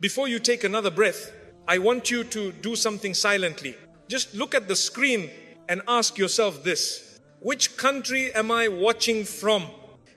Before you take another breath, I want you to do something silently. Just look at the screen and ask yourself this: which country am I watching from?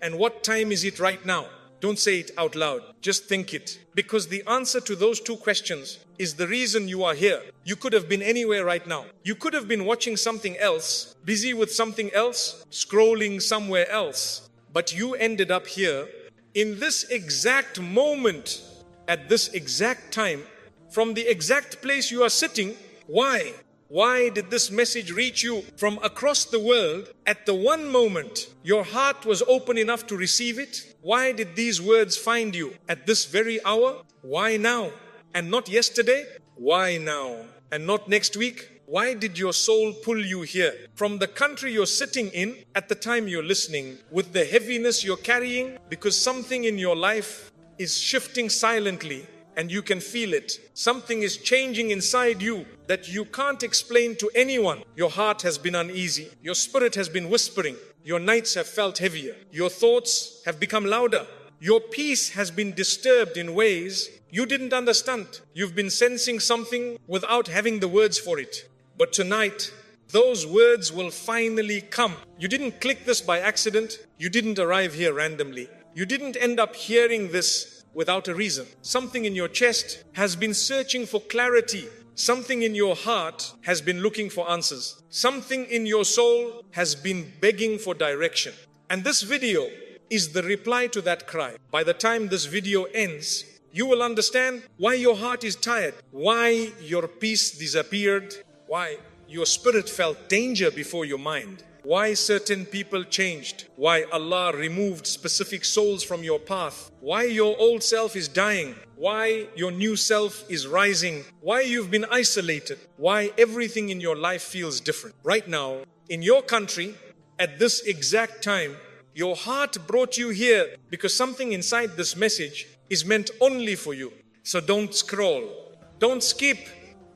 And what time is it right now? Don't say it out loud. Just think it. Because the answer to those two questions is the reason you are here. You could have been anywhere right now. You could have been watching something else, busy with something else, scrolling somewhere else. But you ended up here in this exact moment, at this exact time, from the exact place you are sitting. Why? Why did this message reach you from across the world at the one moment your heart was open enough to receive it? Why did these words find you at this very hour? Why now and not yesterday? Why now and not next week? Why did your soul pull you here from the country you're sitting in at the time you're listening, with the heaviness you're carrying? Because something in your life is shifting silently and you can feel it. Something is changing inside you that you can't explain to anyone. Your heart has been uneasy. Your spirit has been whispering. Your nights have felt heavier. Your thoughts have become louder. Your peace has been disturbed in ways you didn't understand. You've been sensing something without having the words for it. But tonight, those words will finally come. You didn't click this by accident. You didn't arrive here randomly. You didn't end up hearing this without a reason. Something in your chest has been searching for clarity. Something in your heart has been looking for answers. Something in your soul has been begging for direction. And this video is the reply to that cry. By the time this video ends, you will understand why your heart is tired, why your peace disappeared, why your spirit felt danger before your mind, why certain people changed, why Allah removed specific souls from your path, why your old self is dying, why your new self is rising, why you've been isolated, why everything in your life feels different. Right now, in your country, at this exact time, your heart brought you here because something inside this message is meant only for you. So don't scroll, don't skip,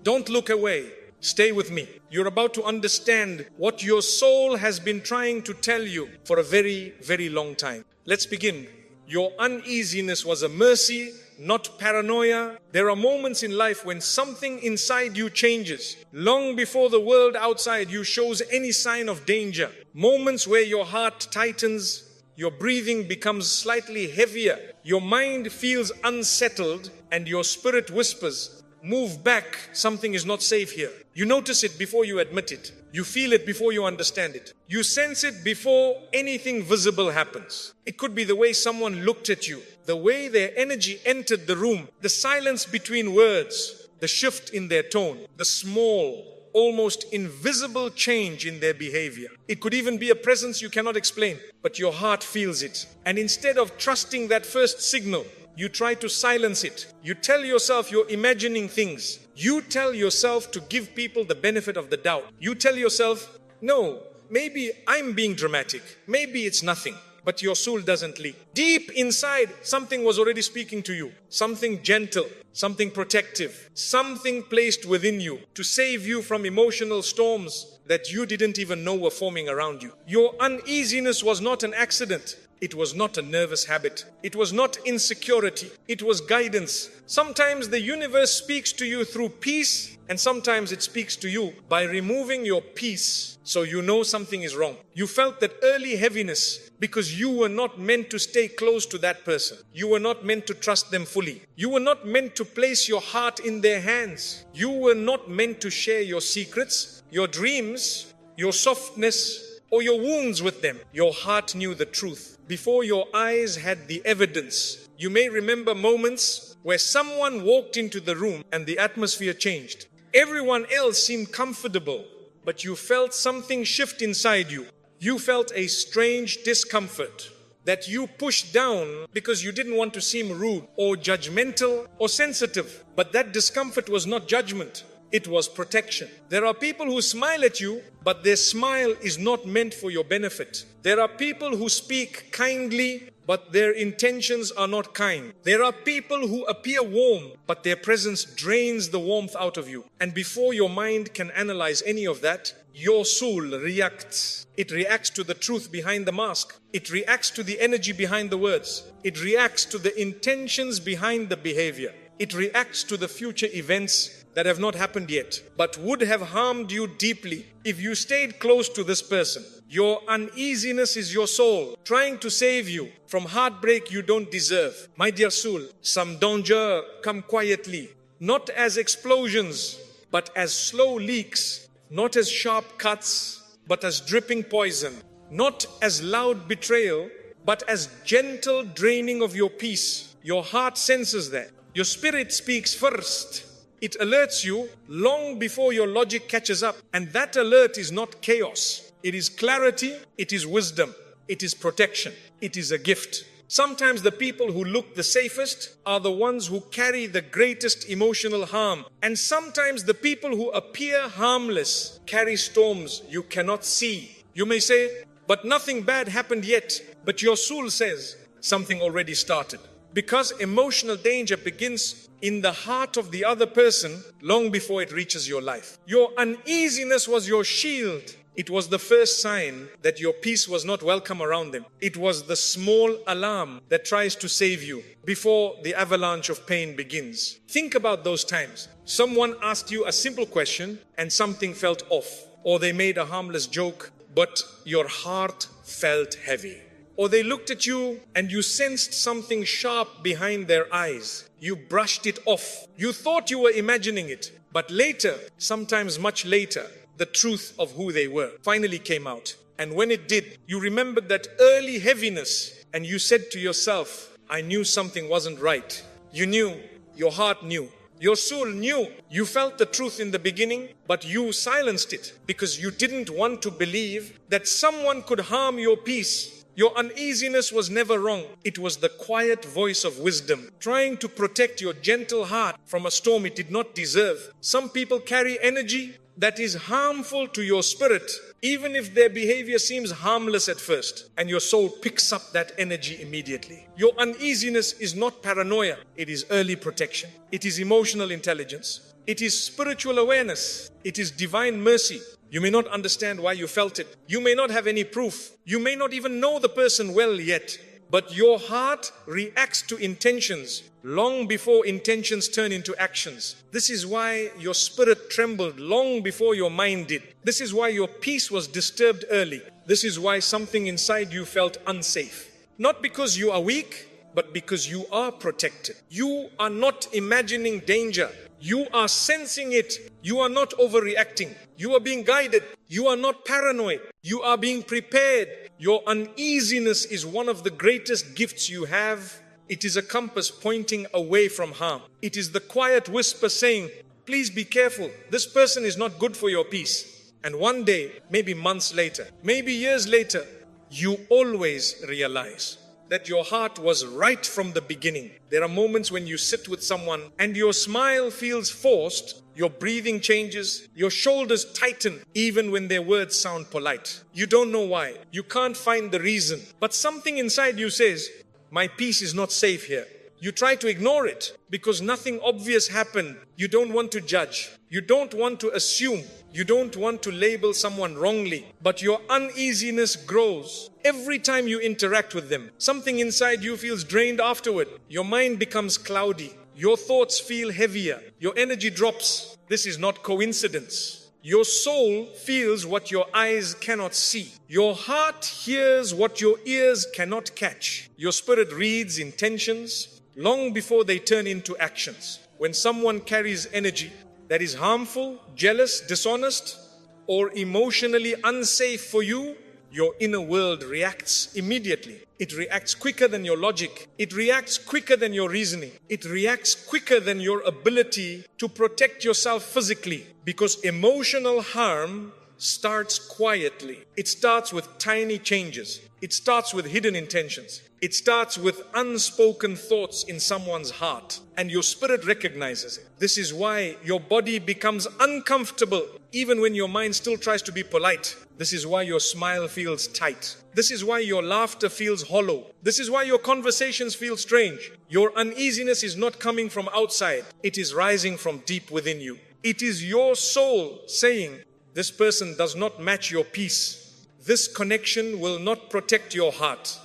don't look away. Stay with me. You're about to understand what your soul has been trying to tell you for a very, very long time. Let's begin. Your uneasiness was a mercy, not paranoia. There are moments in life when something inside you changes, long before the world outside you shows any sign of danger. Moments where your heart tightens, your breathing becomes slightly heavier, your mind feels unsettled, and your spirit whispers, "Move back, something is not safe here." You notice it before you admit it. You feel it before you understand it. You sense it before anything visible happens. It could be the way someone looked at you, the way their energy entered the room, the silence between words, the shift in their tone, the small, almost invisible change in their behavior. It could even be a presence you cannot explain, but your heart feels it. And instead of trusting that first signal, you try to silence it. You tell yourself you're imagining things. You tell yourself to give people the benefit of the doubt. You tell yourself, no, maybe I'm being dramatic. Maybe it's nothing. But your soul doesn't leak. Deep inside, something was already speaking to you. Something gentle, something protective, something placed within you to save you from emotional storms that you didn't even know were forming around you. Your uneasiness was not an accident. It was not a nervous habit. It was not insecurity. It was guidance. Sometimes the universe speaks to you through peace, and sometimes it speaks to you by removing your peace, so you know something is wrong. You felt that early heaviness because you were not meant to stay close to that person. You were not meant to trust them fully. You were not meant to place your heart in their hands. You were not meant to share your secrets, your dreams, your softness, or your wounds with them. Your heart knew the truth before your eyes had the evidence. You may remember moments where someone walked into the room and the atmosphere changed. Everyone else seemed comfortable, but you felt something shift inside you. You felt a strange discomfort that you pushed down because you didn't want to seem rude or judgmental or sensitive. But that discomfort was not judgment. It was protection. There are people who smile at you, but their smile is not meant for your benefit. There are people who speak kindly, but their intentions are not kind. There are people who appear warm, but their presence drains the warmth out of you. And before your mind can analyze any of that, your soul reacts. It reacts to the truth behind the mask. It reacts to the energy behind the words. It reacts to the intentions behind the behavior. It reacts to the future events that have not happened yet, but would have harmed you deeply if you stayed close to this person. Your uneasiness is your soul trying to save you from heartbreak you don't deserve. My dear soul, some danger come quietly, not as explosions, but as slow leaks, not as sharp cuts, but as dripping poison, not as loud betrayal, but as gentle draining of your peace. Your heart senses that. Your spirit speaks first. It alerts you long before your logic catches up. And that alert is not chaos. It is clarity. It is wisdom. It is protection. It is a gift. Sometimes the people who look the safest are the ones who carry the greatest emotional harm. And sometimes the people who appear harmless carry storms you cannot see. You may say, but nothing bad happened yet. But your soul says, something already started. Because emotional danger begins in the heart of the other person long before it reaches your life. Your uneasiness was your shield. It was the first sign that your peace was not welcome around them. It was the small alarm that tries to save you before the avalanche of pain begins. Think about those times. Someone asked you a simple question and something felt off. Or they made a harmless joke, but your heart felt heavy. Or they looked at you and you sensed something sharp behind their eyes. You brushed it off. You thought you were imagining it. But later, sometimes much later, the truth of who they were finally came out. And when it did, you remembered that early heaviness and you said to yourself, I knew something wasn't right. You knew, your heart knew. Your soul knew. You felt the truth in the beginning, but you silenced it because you didn't want to believe that someone could harm your peace. Your uneasiness was never wrong. It was the quiet voice of wisdom, trying to protect your gentle heart from a storm it did not deserve. Some people carry energy that is harmful to your spirit, even if their behavior seems harmless at first, and your soul picks up that energy immediately. Your uneasiness is not paranoia. It is early protection. It is emotional intelligence. It is spiritual awareness. It is divine mercy. You may not understand why you felt it. You may not have any proof. You may not even know the person well yet. But your heart reacts to intentions long before intentions turn into actions. This is why your spirit trembled long before your mind did. This is why your peace was disturbed early. This is why something inside you felt unsafe. Not because you are weak, but because you are protected. You are not imagining danger. You are sensing it. You are not overreacting. You are being guided. You are not paranoid. You are being prepared. Your uneasiness is one of the greatest gifts you have. It is a compass pointing away from harm. It is the quiet whisper saying, please be careful. This person is not good for your peace. And one day, maybe months later, maybe years later, you always realize that your heart was right from the beginning. There are moments when you sit with someone and your smile feels forced, your breathing changes, your shoulders tighten even when their words sound polite. You don't know why. You can't find the reason. But something inside you says, my peace is not safe here. You try to ignore it because nothing obvious happened. You don't want to judge. You don't want to assume. You don't want to label someone wrongly. But your uneasiness grows every time you interact with them. Something inside you feels drained afterward. Your mind becomes cloudy. Your thoughts feel heavier. Your energy drops. This is not coincidence. Your soul feels what your eyes cannot see. Your heart hears what your ears cannot catch. Your spirit reads intentions long before they turn into actions. When someone carries energy that is harmful, jealous, dishonest, or emotionally unsafe for you, your inner world reacts immediately. It reacts quicker than your logic. It reacts quicker than your reasoning. It reacts quicker than your ability to protect yourself physically. Because emotional harm starts quietly. It starts with tiny changes. It starts with hidden intentions. It starts with unspoken thoughts in someone's heart. And your spirit recognizes it. This is why your body becomes uncomfortable even when your mind still tries to be polite. This is why your smile feels tight. This is why your laughter feels hollow. This is why your conversations feel strange. Your uneasiness is not coming from outside. It is rising from deep within you. It is your soul saying, this person does not match your peace. This connection will not protect your heart.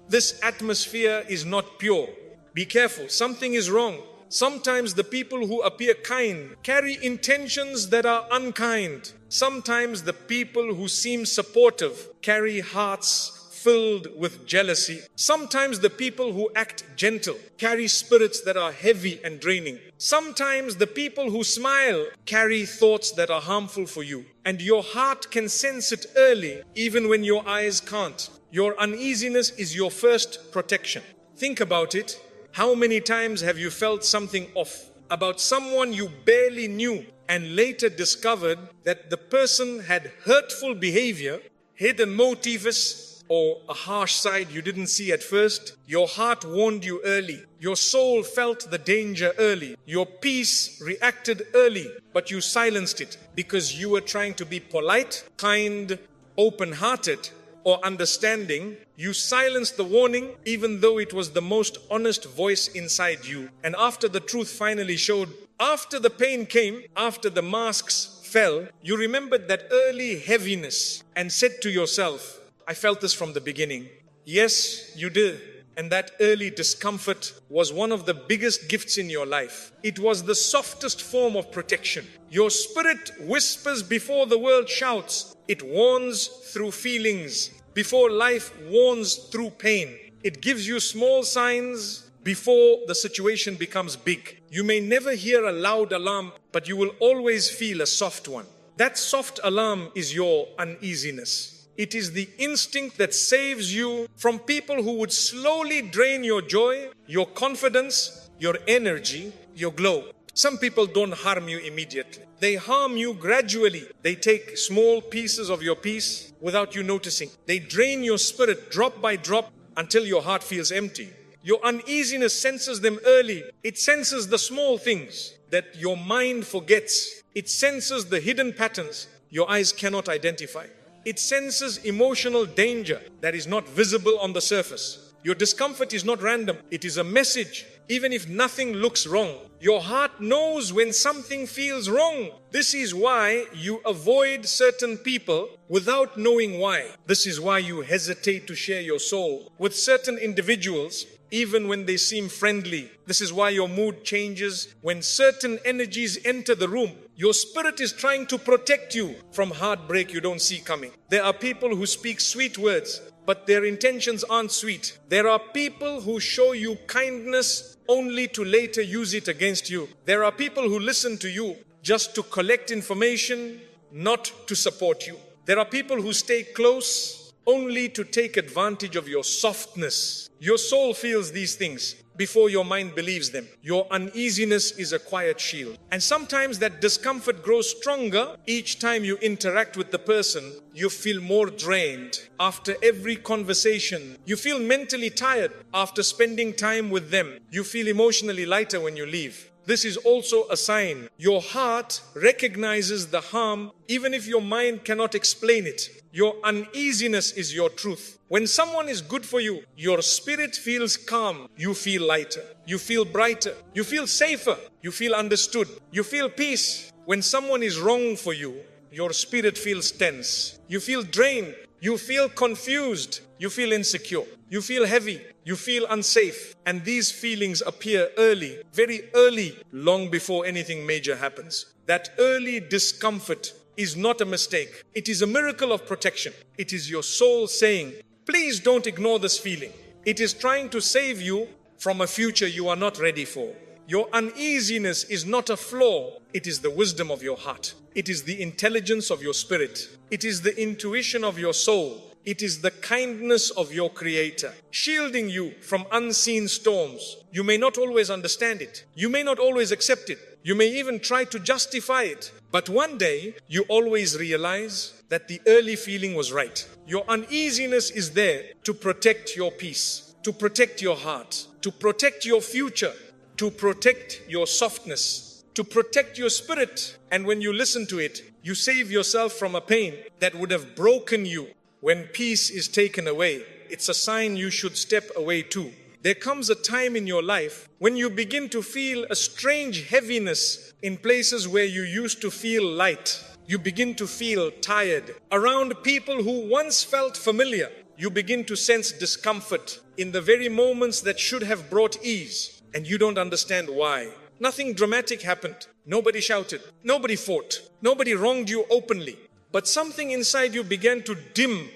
This atmosphere is not pure. Be careful. Something is wrong. Sometimes the people who appear kind carry intentions that are unkind. Sometimes the people who seem supportive carry hearts filled with jealousy. Sometimes the people who act gentle carry spirits that are heavy and draining. Sometimes the people who smile carry thoughts that are harmful for you. And your heart can sense it early, even when your eyes can't. Your uneasiness is your first protection. Think about it. How many times have you felt something off about someone you barely knew and later discovered that the person had hurtful behavior, hidden motives, or a harsh side you didn't see at first? Your heart warned you early. Your soul felt the danger early. Your peace reacted early, but you silenced it because you were trying to be polite, kind, open-hearted, or understanding. You silenced the warning even though it was the most honest voice inside you. And after the truth finally showed, after the pain came, after the masks fell, you remembered that early heaviness and said to yourself, I felt this from the beginning. Yes, you did. And that early discomfort was one of the biggest gifts in your life. It was the softest form of protection. Your spirit whispers before the world shouts. It warns through feelings, before life warns through pain. It gives you small signs before the situation becomes big. You may never hear a loud alarm, but you will always feel a soft one. That soft alarm is your uneasiness. It is the instinct that saves you from people who would slowly drain your joy, your confidence, your energy, your glow. Some people don't harm you immediately. They harm you gradually. They take small pieces of your peace without you noticing. They drain your spirit drop by drop until your heart feels empty. Your uneasiness senses them early. It senses the small things that your mind forgets. It senses the hidden patterns your eyes cannot identify. It senses emotional danger that is not visible on the surface. Your discomfort is not random. It is a message. Even if nothing looks wrong, your heart knows when something feels wrong. This is why you avoid certain people without knowing why. This is why you hesitate to share your soul with certain individuals, even when they seem friendly. This is why your mood changes when certain energies enter the room. Your spirit is trying to protect you from heartbreak you don't see coming. There are people who speak sweet words, but their intentions aren't sweet. There are people who show you kindness only to later use it against you. There are people who listen to you just to collect information, not to support you. There are people who stay close only to take advantage of your softness. Your soul feels these things before your mind believes them. Your uneasiness is a quiet shield. And sometimes that discomfort grows stronger each time you interact with the person. You feel more drained after every conversation. You feel mentally tired after spending time with them. You feel emotionally lighter when you leave. This is also a sign. Your heart recognizes the harm even if your mind cannot explain it. Your uneasiness is your truth. When someone is good for you, your spirit feels calm. You feel lighter. You feel brighter. You feel safer. You feel understood. You feel peace. When someone is wrong for you, your spirit feels tense. You feel drained. You feel confused. You feel insecure. You feel heavy. You feel unsafe. And these feelings appear early, very early, long before anything major happens. That early discomfort is not a mistake. It is a miracle of protection. It is your soul saying, please don't ignore this feeling. It is trying to save you from a future you are not ready for. Your uneasiness is not a flaw. It is the wisdom of your heart. It is the intelligence of your spirit. It is the intuition of your soul. It is the kindness of your Creator, shielding you from unseen storms. You may not always understand it. You may not always accept it. You may even try to justify it. But one day, you always realize that the early feeling was right. Your uneasiness is there to protect your peace, to protect your heart, to protect your future, to protect your softness, to protect your spirit. And when you listen to it, you save yourself from a pain that would have broken you. When peace is taken away, it's a sign you should step away too. There comes a time in your life when you begin to feel a strange heaviness in places where you used to feel light. You begin to feel tired. Around people who once felt familiar, you begin to sense discomfort in the very moments that should have brought ease. And you don't understand why. Nothing dramatic happened. Nobody shouted. Nobody fought. Nobody wronged you openly. But something inside you began to dim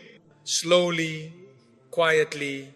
slowly, quietly,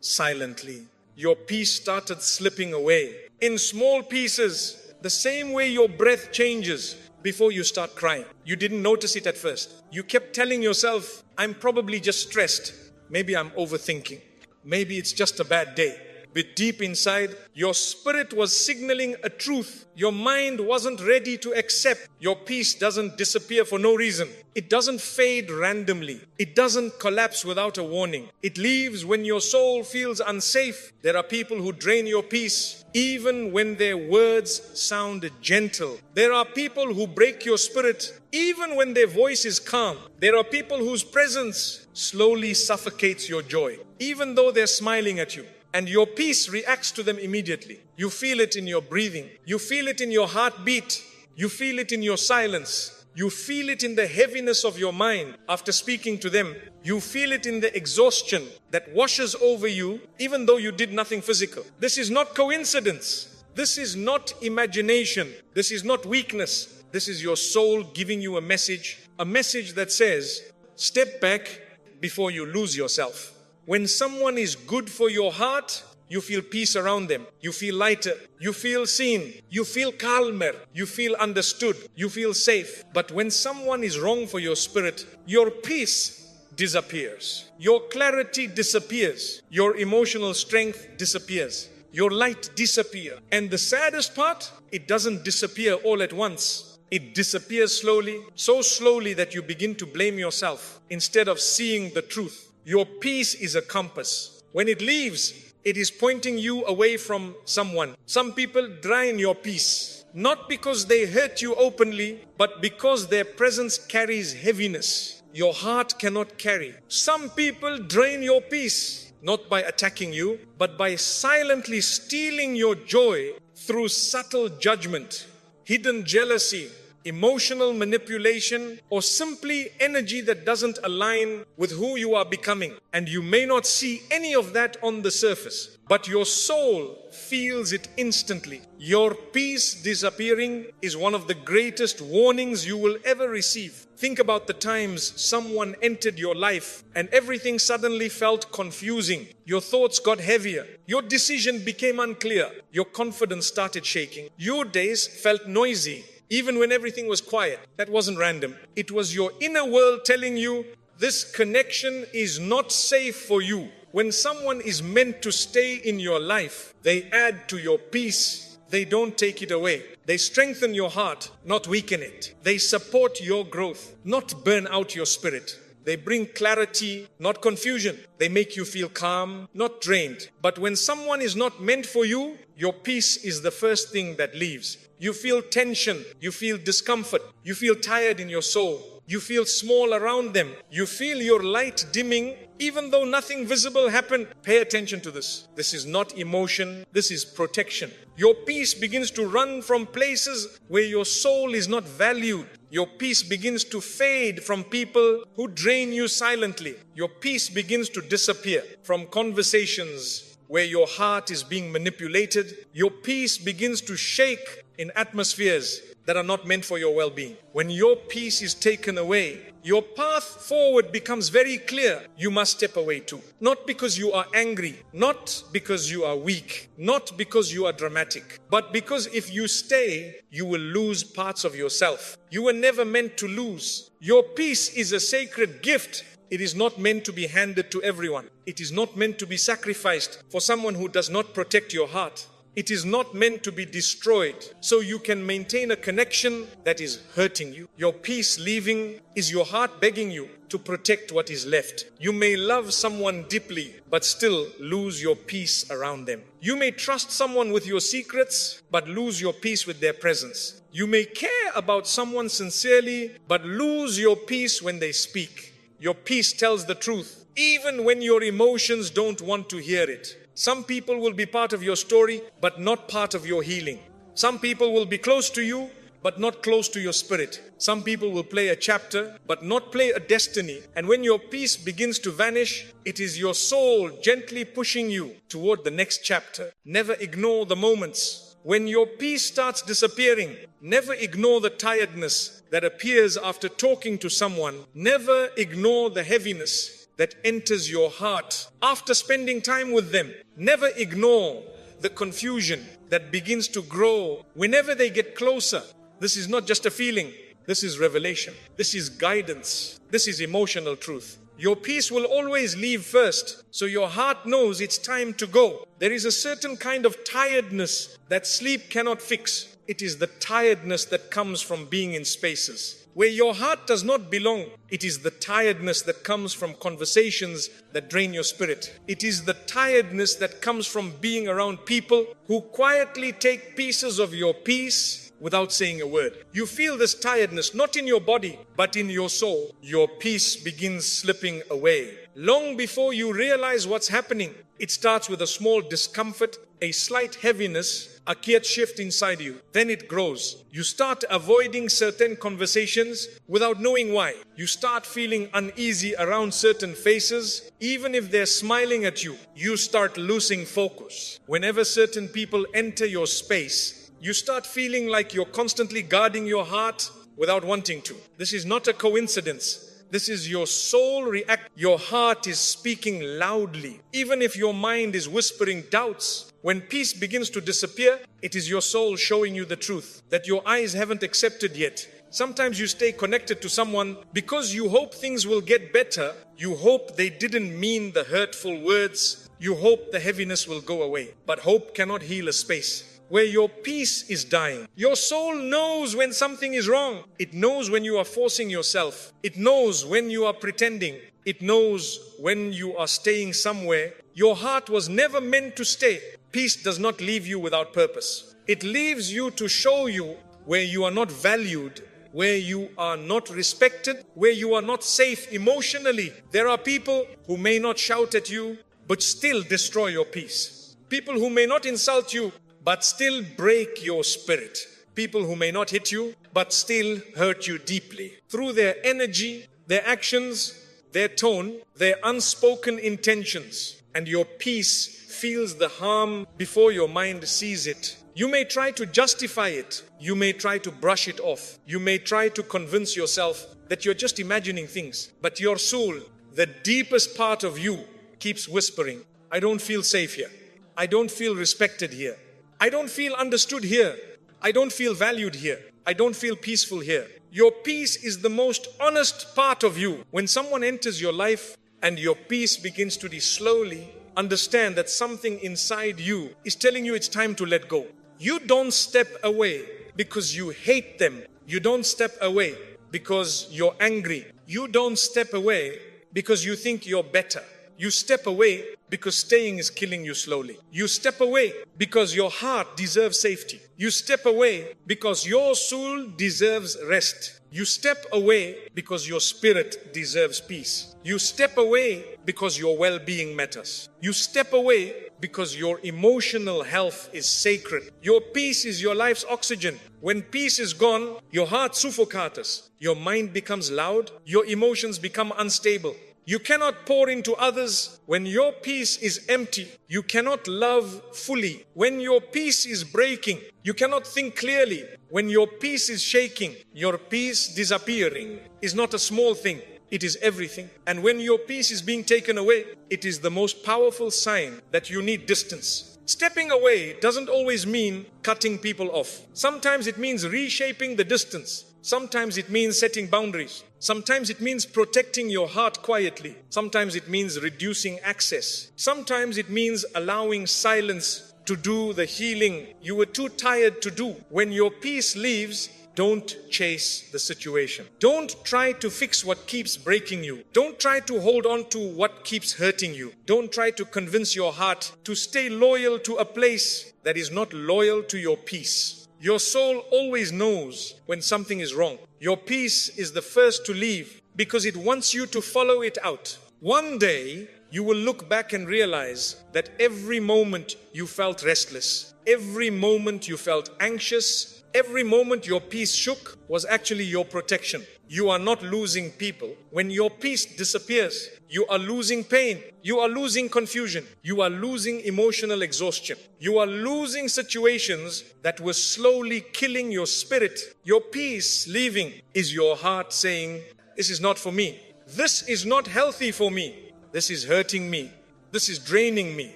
silently. Your peace started slipping away in small pieces, the same way your breath changes before you start crying. You didn't notice it at first. You kept telling yourself, I'm probably just stressed. Maybe I'm overthinking. Maybe it's just a bad day. But deep inside, your spirit was signaling a truth your mind wasn't ready to accept. Your peace doesn't disappear for no reason. It doesn't fade randomly. It doesn't collapse without a warning. It leaves when your soul feels unsafe. There are people who drain your peace, even when their words sound gentle. There are people who break your spirit, even when their voice is calm. There are people whose presence slowly suffocates your joy, even though they're smiling at you. And your peace reacts to them immediately. You feel it in your breathing. You feel it in your heartbeat. You feel it in your silence. You feel it in the heaviness of your mind after speaking to them. You feel it in the exhaustion that washes over you even though you did nothing physical. This is not coincidence. This is not imagination. This is not weakness. This is your soul giving you a message that says, step back before you lose yourself. When someone is good for your heart, you feel peace around them. You feel lighter. You feel seen. You feel calmer. You feel understood. You feel safe. But when someone is wrong for your spirit, your peace disappears. Your clarity disappears. Your emotional strength disappears. Your light disappears. And the saddest part, it doesn't disappear all at once. It disappears slowly, so slowly that you begin to blame yourself instead of seeing the truth. Your peace is a compass. When it leaves, it is pointing you away from someone. Some people drain your peace, not because they hurt you openly, but because their presence carries heaviness your heart cannot carry. Some people drain your peace, not by attacking you, but by silently stealing your joy through subtle judgment, hidden jealousy, emotional manipulation, or simply energy that doesn't align with who you are becoming. And you may not see any of that on the surface, but your soul feels it instantly. Your peace disappearing is one of the greatest warnings you will ever receive. Think about the times someone entered your life and everything suddenly felt confusing. Your thoughts got heavier. Your decision became unclear. Your confidence started shaking. Your days felt noisy. Even when everything was quiet. That wasn't random. It was your inner world telling you this connection is not safe for you. When someone is meant to stay in your life, they add to your peace. They don't take it away. They strengthen your heart, not weaken it. They support your growth, not burn out your spirit. They bring clarity, not confusion. They make you feel calm, not drained. But when someone is not meant for you, your peace is the first thing that leaves. You feel tension, you feel discomfort, you feel tired in your soul, you feel small around them, you feel your light dimming even though nothing visible happened. Pay attention to this. This is not emotion, this is protection. Your peace begins to run from places where your soul is not valued. Your peace begins to fade from people who drain you silently. Your peace begins to disappear from conversations where your heart is being manipulated. Your peace begins to shake in atmospheres that are not meant for your well-being. When your peace is taken away, your path forward becomes very clear. You must step away too. Not because you are angry, not because you are weak, not because you are dramatic, but because if you stay, you will lose parts of yourself. You were never meant to lose. Your peace is a sacred gift. It is not meant to be handed to everyone. It is not meant to be sacrificed for someone who does not protect your heart. It is not meant to be destroyed so you can maintain a connection that is hurting you. Your peace leaving is your heart begging you to protect what is left. You may love someone deeply but still lose your peace around them. You may trust someone with your secrets but lose your peace with their presence. You may care about someone sincerely but lose your peace when they speak. Your peace tells the truth even when your emotions don't want to hear it. Some people will be part of your story, but not part of your healing. Some people will be close to you, but not close to your spirit. Some people will play a chapter, but not play a destiny. And when your peace begins to vanish, it is your soul gently pushing you toward the next chapter. Never ignore the moments When your peace starts disappearing, never ignore the tiredness that appears after talking to someone. Never ignore the heaviness that enters your heart after spending time with them. Never ignore the confusion that begins to grow whenever they get closer. This is not just a feeling. This is revelation. This is guidance. This is emotional truth. Your peace will always leave first, so your heart knows it's time to go. There is a certain kind of tiredness that sleep cannot fix. It is the tiredness that comes from being in spaces where your heart does not belong. It is the tiredness that comes from conversations that drain your spirit. It is the tiredness that comes from being around people who quietly take pieces of your peace without saying a word. You feel this tiredness not in your body, but in your soul. Your peace begins slipping away. Long before you realize what's happening, it starts with a small discomfort, a slight heaviness, a kiyat shift inside you. Then it grows. You start avoiding certain conversations without knowing why. You start feeling uneasy around certain faces, even if they're smiling at you. You start losing focus. Whenever certain people enter your space, you start feeling like you're constantly guarding your heart without wanting to. This is not a coincidence. This is your soul react. Your heart is speaking loudly. Even if your mind is whispering doubts, when peace begins to disappear, it is your soul showing you the truth that your eyes haven't accepted yet. Sometimes you stay connected to someone because you hope things will get better. You hope they didn't mean the hurtful words. You hope the heaviness will go away. But hope cannot heal a space where your peace is dying. Your soul knows when something is wrong. It knows when you are forcing yourself. It knows when you are pretending. It knows when you are staying somewhere. Your heart was never meant to stay. Peace does not leave you without purpose. It leaves you to show you where you are not valued, where you are not respected, where you are not safe emotionally. There are people who may not shout at you, but still destroy your peace. People who may not insult you, but still break your spirit. People who may not hit you, but still hurt you deeply. Through their energy, their actions, their tone, their unspoken intentions. And your peace feels the harm before your mind sees it. You may try to justify it. You may try to brush it off. You may try to convince yourself that you're just imagining things. But your soul, the deepest part of you, keeps whispering, I don't feel safe here. I don't feel respected here. I don't feel understood here. I don't feel valued here. I don't feel peaceful here. Your peace is the most honest part of you. When someone enters your life and your peace begins to slowly understand that something inside you is telling you it's time to let go. You don't step away because you hate them. You don't step away because you're angry. You don't step away because you think you're better. You step away because staying is killing you slowly. You step away because your heart deserves safety. You step away because your soul deserves rest. You step away because your spirit deserves peace. You step away because your well-being matters. You step away because your emotional health is sacred. Your peace is your life's oxygen. When peace is gone, your heart suffocates. Your mind becomes loud. Your emotions become unstable. You cannot pour into others when your peace is empty. You cannot love fully when your peace is breaking. You cannot think clearly when your peace is shaking. Your peace disappearing is not a small thing. It is everything. And when your peace is being taken away, it is the most powerful sign that you need distance. Stepping away doesn't always mean cutting people off. Sometimes it means reshaping the distance. Sometimes it means setting boundaries. Sometimes it means protecting your heart quietly. Sometimes it means reducing access. Sometimes it means allowing silence to do the healing you were too tired to do. When your peace leaves, don't chase the situation. Don't try to fix what keeps breaking you. Don't try to hold on to what keeps hurting you. Don't try to convince your heart to stay loyal to a place that is not loyal to your peace. Your soul always knows when something is wrong. Your peace is the first to leave because it wants you to follow it out. One day, you will look back and realize that every moment you felt restless, every moment you felt anxious, Every moment your peace shook was actually your protection. You are not losing people. When your peace disappears, you are losing pain. You are losing confusion. You are losing emotional exhaustion. You are losing situations that were slowly killing your spirit. Your peace leaving is your heart saying, this is not for me. This is not healthy for me. This is hurting me. This is draining me.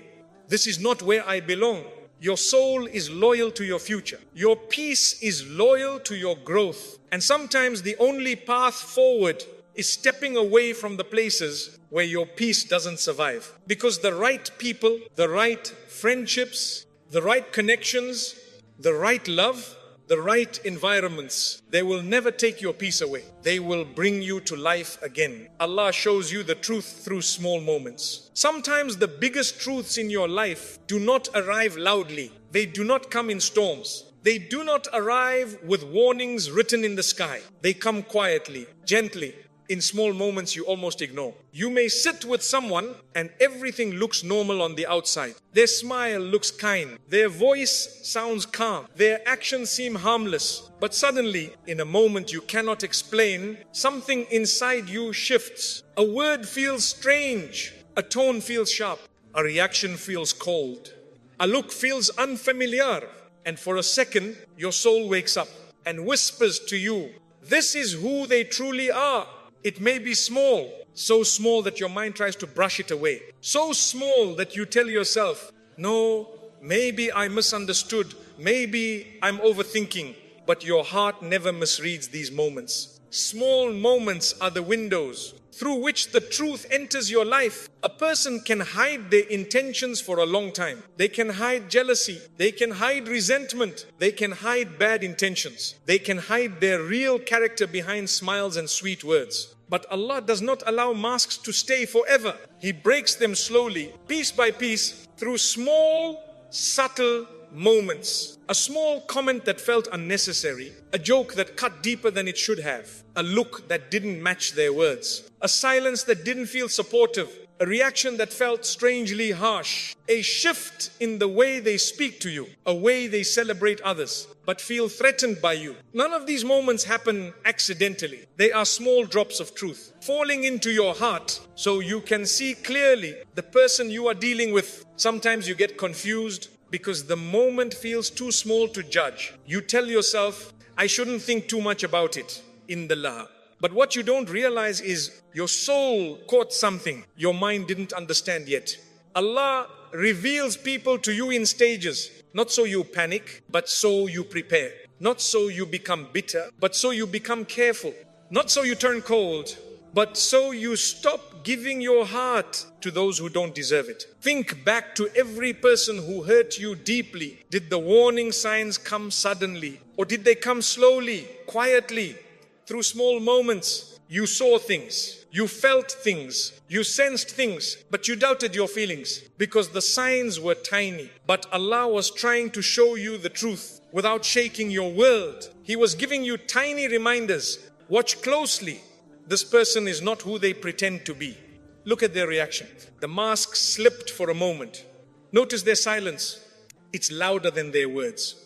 This is not where I belong. Your soul is loyal to your future. Your peace is loyal to your growth. And sometimes the only path forward is stepping away from the places where your peace doesn't survive. Because the right people, the right friendships, the right connections, the right love, the right environments, they will never take your peace away. They will bring you to life again. Allah shows you the truth through small moments. Sometimes the biggest truths in your life do not arrive loudly. They do not come in storms. They do not arrive with warnings written in the sky. They come quietly, gently, in small moments you almost ignore. You may sit with someone and everything looks normal on the outside. Their smile looks kind. Their voice sounds calm. Their actions seem harmless. But suddenly, in a moment you cannot explain, something inside you shifts. A word feels strange. A tone feels sharp. A reaction feels cold. A look feels unfamiliar. And for a second, your soul wakes up and whispers to you, this is who they truly are. It may be small, so small that your mind tries to brush it away. So small that you tell yourself, no, maybe I misunderstood. Maybe I'm overthinking. But your heart never misreads these moments. Small moments are the windows through which the truth enters your life. A person can hide their intentions for a long time. They can hide jealousy. They can hide resentment. They can hide bad intentions. They can hide their real character behind smiles and sweet words. But Allah does not allow masks to stay forever. He breaks them slowly, piece by piece, through small, subtle moments. A small comment that felt unnecessary, a joke that cut deeper than it should have, a look that didn't match their words, a silence that didn't feel supportive, a reaction that felt strangely harsh, a shift in the way they speak to you, a way they celebrate others, but feel threatened by you. None of these moments happen accidentally. They are small drops of truth falling into your heart so you can see clearly the person you are dealing with. Sometimes you get confused because the moment feels too small to judge. You tell yourself, I shouldn't think too much about it in the law. But what you don't realize is your soul caught something your mind didn't understand yet. Allah reveals people to you in stages, not so you panic, but so you prepare. Not so you become bitter, but so you become careful. Not so you turn cold, but so you stop giving your heart to those who don't deserve it. Think back to every person who hurt you deeply. Did the warning signs come suddenly? Or did they come slowly, quietly, through small moments? You saw things, you felt things, you sensed things, but you doubted your feelings because the signs were tiny. But Allah was trying to show you the truth without shaking your world. He was giving you tiny reminders. Watch closely. This person is not who they pretend to be. Look at their reaction. The mask slipped for a moment. Notice their silence. It's louder than their words.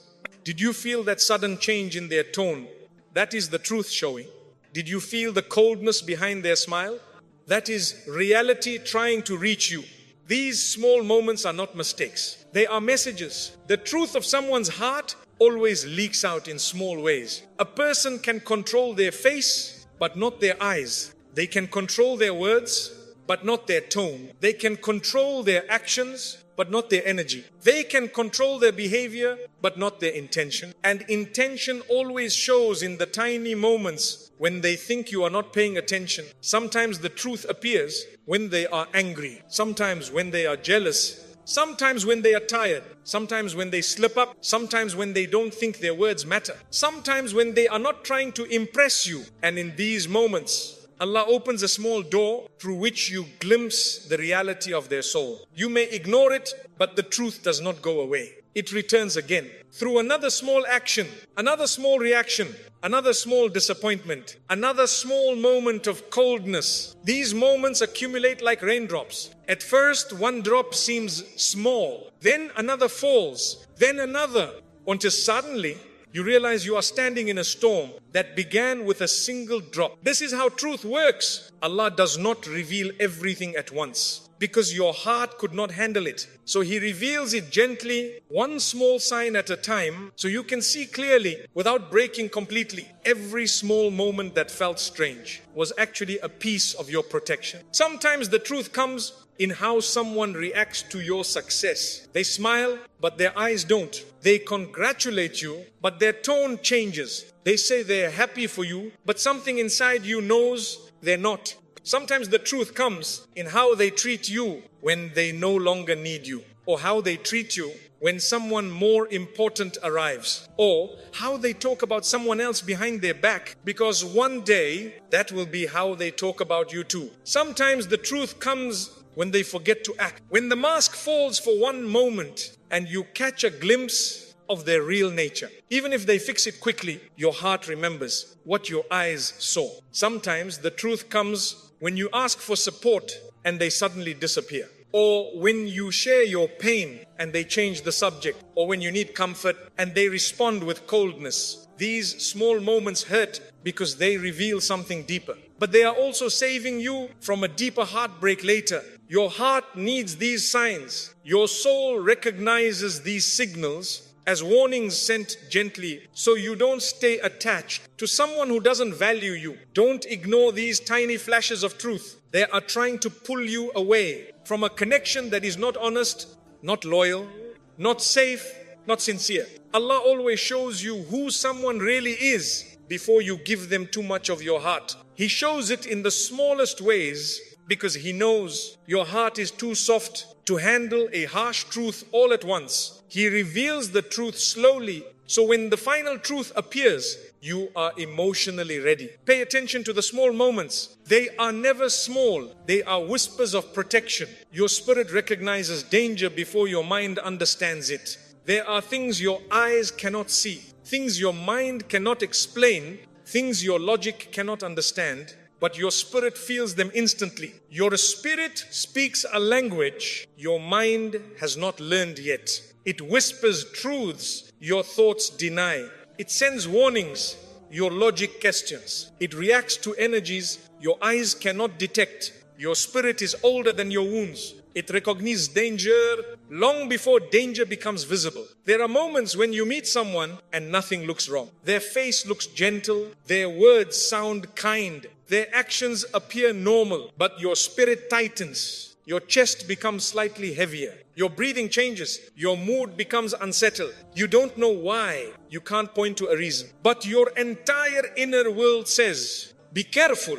Did you feel that sudden change in their tone? That is the truth showing. Did you feel the coldness behind their smile? That is reality trying to reach you. These small moments are not mistakes. They are messages. The truth of someone's heart always leaks out in small ways. A person can control their face, but not their eyes. They can control their words, but not their tone. They can control their actions, but not their energy. They can control their behavior, but not their intention. And intention always shows in the tiny moments when they think you are not paying attention. Sometimes the truth appears when they are angry. Sometimes when they are jealous. Sometimes when they are tired. Sometimes when they slip up. Sometimes when they don't think their words matter. Sometimes when they are not trying to impress you. And in these moments, Allah opens a small door through which you glimpse the reality of their soul. You may ignore it, but the truth does not go away. It returns again through another small action, another small reaction, another small disappointment, another small moment of coldness. These moments accumulate like raindrops. At first, one drop seems small, then another falls, then another, until suddenly You realize you are standing in a storm that began with a single drop. This is how truth works. Allah does not reveal everything at once, because your heart could not handle it. So He reveals it gently, one small sign at a time, so you can see clearly without breaking completely. Every small moment that felt strange was actually a piece of your protection. Sometimes the truth comes in how someone reacts to your success. They smile, but their eyes don't. They congratulate you, but their tone changes. They say they're happy for you, but something inside you knows they're not. Sometimes the truth comes in how they treat you when they no longer need you, or how they treat you when someone more important arrives, or how they talk about someone else behind their back, because one day that will be how they talk about you too. Sometimes the truth comes when they forget to act. When the mask falls for one moment and you catch a glimpse of their real nature. Even if they fix it quickly, your heart remembers what your eyes saw. Sometimes the truth comes when you ask for support and they suddenly disappear. Or when you share your pain and they change the subject. Or when you need comfort and they respond with coldness. These small moments hurt because they reveal something deeper. But they are also saving you from a deeper heartbreak later. Your heart needs these signs. Your soul recognizes these signals as warnings sent gently, so you don't stay attached to someone who doesn't value you. Don't ignore these tiny flashes of truth. They are trying to pull you away from a connection that is not honest, not loyal, not safe, not sincere. Allah always shows you who someone really is before you give them too much of your heart. He shows it in the smallest ways because He knows your heart is too soft to handle a harsh truth all at once. He reveals the truth slowly, so when the final truth appears, you are emotionally ready. Pay attention to the small moments. They are never small. They are whispers of protection. Your spirit recognizes danger before your mind understands it. There are things your eyes cannot see, things your mind cannot explain, things your logic cannot understand, but your spirit feels them instantly. Your spirit speaks a language your mind has not learned yet. It whispers truths your thoughts deny. It sends warnings your logic questions. It reacts to energies your eyes cannot detect. Your spirit is older than your wounds. It recognizes danger long before danger becomes visible. There are moments when you meet someone and nothing looks wrong. Their face looks gentle. Their words sound kind. Their actions appear normal. But your spirit tightens. Your chest becomes slightly heavier. Your breathing changes. Your mood becomes unsettled. You don't know why. You can't point to a reason. But your entire inner world says, be careful.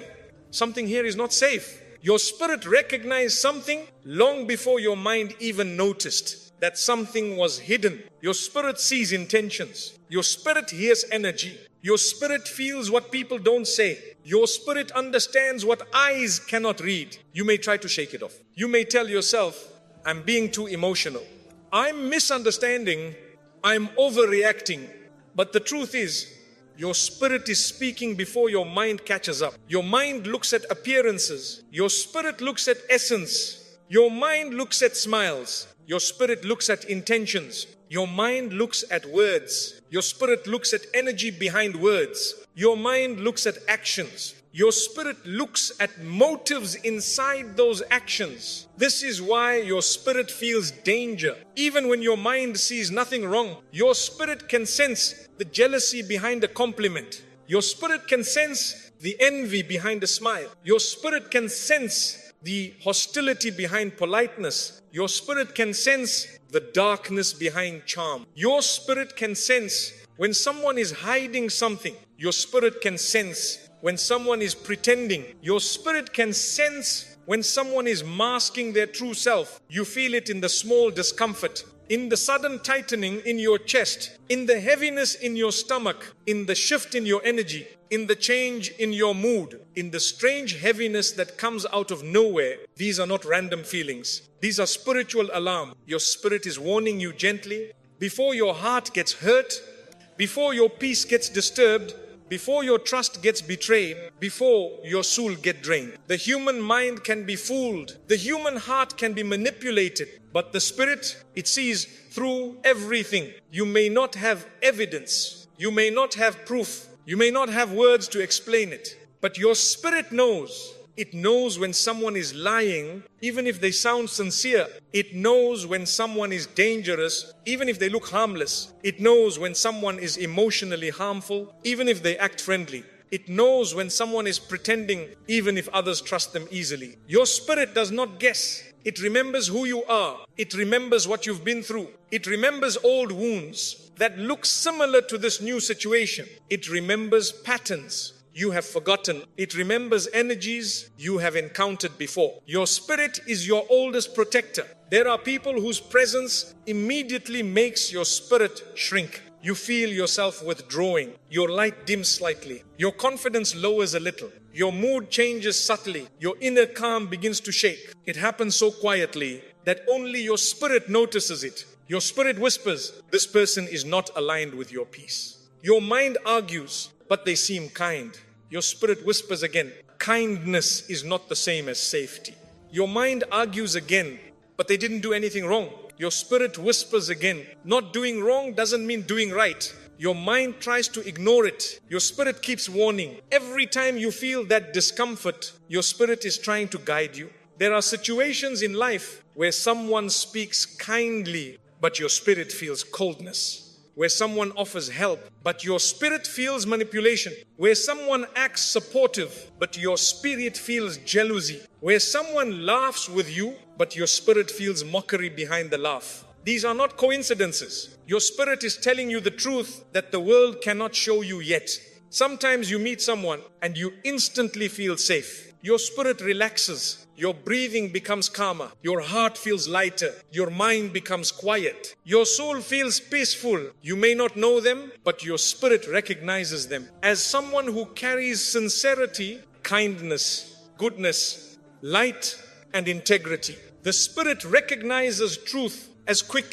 Something here is not safe. Your spirit recognized something long before your mind even noticed that something was hidden. Your spirit sees intentions. Your spirit hears energy. Your spirit feels what people don't say. Your spirit understands what eyes cannot read. You may try to shake it off. You may tell yourself, I'm being too emotional. I'm misunderstanding. I'm overreacting. But the truth is, your spirit is speaking before your mind catches up. Your mind looks at appearances. Your spirit looks at essence. Your mind looks at smiles. Your spirit looks at intentions. Your mind looks at words. Your spirit looks at energy behind words. Your mind looks at actions. Your spirit looks at motives inside those actions. This is why your spirit feels danger. Even when your mind sees nothing wrong, your spirit can sense the jealousy behind a compliment. Your spirit can sense the envy behind a smile. Your spirit can sense the hostility behind politeness. Your spirit can sense the darkness behind charm. Your spirit can sense when someone is hiding something. Your spirit can sense when someone is pretending. Your spirit can sense when someone is masking their true self. You feel it in the small discomfort, in the sudden tightening in your chest, in the heaviness in your stomach, in the shift in your energy, in the change in your mood, in the strange heaviness that comes out of nowhere. These are not random feelings. These are spiritual alarm. Your spirit is warning you gently before your heart gets hurt, before your peace gets disturbed, before your trust gets betrayed, before your soul gets drained. The human mind can be fooled. The human heart can be manipulated. But the spirit, it sees through everything. You may not have evidence. You may not have proof. You may not have words to explain it. But your spirit knows. It knows when someone is lying, even if they sound sincere. It knows when someone is dangerous, even if they look harmless. It knows when someone is emotionally harmful, even if they act friendly. It knows when someone is pretending, even if others trust them easily. Your spirit does not guess. It remembers who you are. It remembers what you've been through. It remembers old wounds that look similar to this new situation. It remembers patterns you have forgotten. It remembers energies you have encountered before. Your spirit is your oldest protector. There are people whose presence immediately makes your spirit shrink. You feel yourself withdrawing. Your light dims slightly. Your confidence lowers a little. Your mood changes subtly. Your inner calm begins to shake. It happens so quietly that only your spirit notices it. Your spirit whispers, this person is not aligned with your peace. Your mind argues, but they seem kind. Your spirit whispers again, kindness is not the same as safety. Your mind argues again, but they didn't do anything wrong. Your spirit whispers again, not doing wrong doesn't mean doing right. Your mind tries to ignore it. Your spirit keeps warning. Every time you feel that discomfort, your spirit is trying to guide you. There are situations in life where someone speaks kindly, but your spirit feels coldness. Where someone offers help, but your spirit feels manipulation. Where someone acts supportive, but your spirit feels jealousy. Where someone laughs with you, but your spirit feels mockery behind the laugh. These are not coincidences. Your spirit is telling you the truth that the world cannot show you yet. Sometimes you meet someone and you instantly feel safe. Your spirit relaxes. Your breathing becomes calmer. Your heart feels lighter. Your mind becomes quiet. Your soul feels peaceful. You may not know them, but your spirit recognizes them as someone who carries sincerity, kindness, goodness, light, and integrity. The spirit recognizes truth as quickly